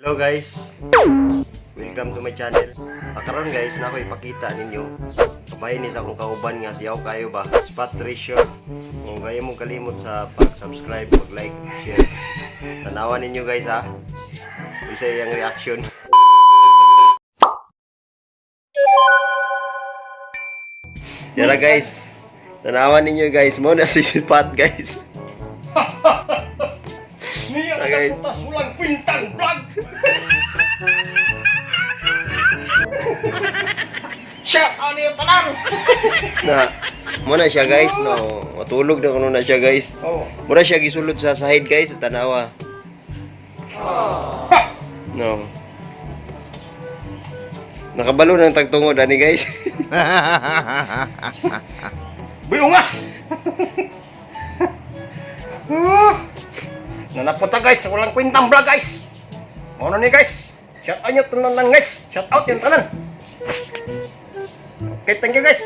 Hello guys, welcome to my channel. Karon guys, na ako ipakita ninyo kabay ni sa akong kauban nga siyaw kayo ba spot ratio. Kung kayo mo kalimot sa pag-subscribe, mag-like, share. Tanawan ninyo guys ha. Isa yung reaction. Yara guys, tanawan ninyo guys, mo na si spot guys. Niya Ah, guys. kaputas walang pintang vlog. Shout out niyo tanan. Na, mo na siya guys, no. Matulog na kuno na siya guys. Oh. Mura siya gisulod sa sahid guys, sa tanawa. No. Nakabalo ng tagtungod ani guys. Buyungas. Nanapunta guys, walang kwentang vlog guys. Ano ni guys? Shout out niyo tanan lang guys. Shout out yung tanan. Okay, thank you guys.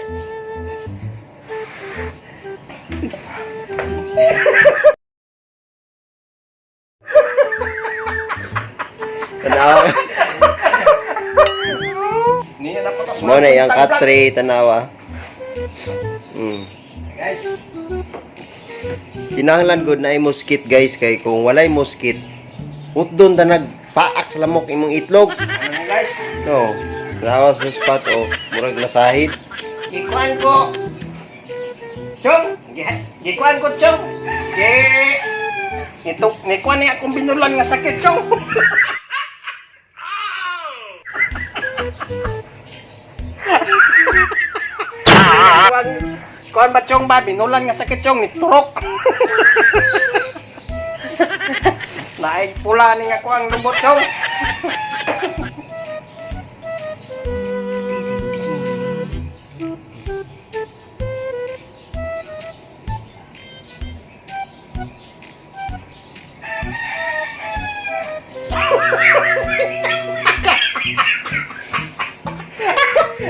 Tanawa. Niya napatas Mo na yang katre tanawa. Guys, Kinahanglan gud na imo skit guys kay kung walay mo skit, utdon ta nagpaak sa lamok imong itlog. ano ni guys? No. Tanawa sa spot o murag na sahid. Gikuan ko. Chong, gikuan ko chong. Ito, gikuan niya akong binulan nga sakit chong. Kuan ba chong ba binulan nga sakit chong ni turok. Naig pula ni nga kuang lubot chong.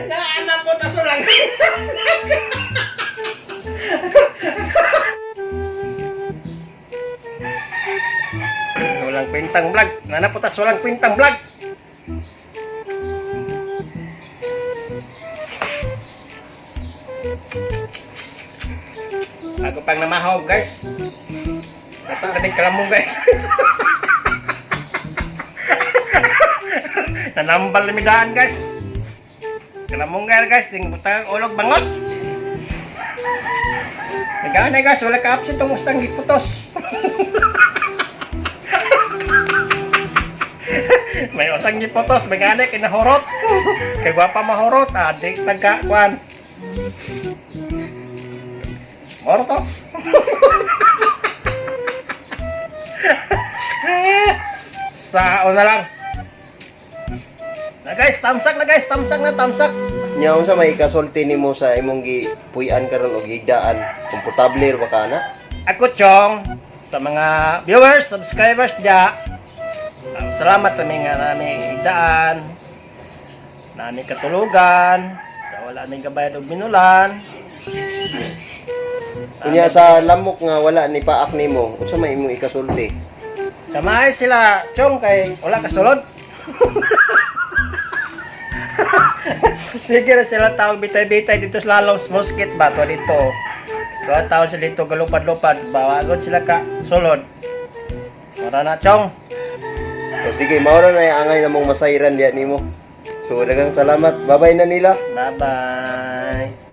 Naanak ko ta sulang. Walang kwentang vlog. Nanaputas walang kwentang vlog. Ako pang namahaw guys. Ito na din kalamong guys. Nanambal na midaan guys. Kalamong guys. Ting butang ulog bangos. Nagana guys. Wala ka-upset itong ustang giputos. May usang giputos. Nagana kinahurot. Kay gwapa mahurot. Adik tagka kwan. Moro to. Sao na lang. Na guys, tamsak na guys, tamsak. Nya unsa may kasulti nimo sa imong gipuy-an karon og higdaan? Komportable ra ba ka na? Ako Chong, sa mga viewers, subscribers dya. Salamat kami nga namin higdaan. Namin katulugan. Wala namin kabayad og minulan. Kunya sa lamok nga wala ni paak nimo, unsa may imong ikasulti? Kamay sila Chong kay wala kasulod. Sige na sila tawag bitay-bitay dito sa lalong mosquit ba to dito. Tuwa tawag sila dito galupad-lupad. Bawagod sila ka sulod. Mara na Chong. So sige, mao na yung angay namong masayran diya nimo. So daghang salamat. Bye-bye na nila. Bye-bye.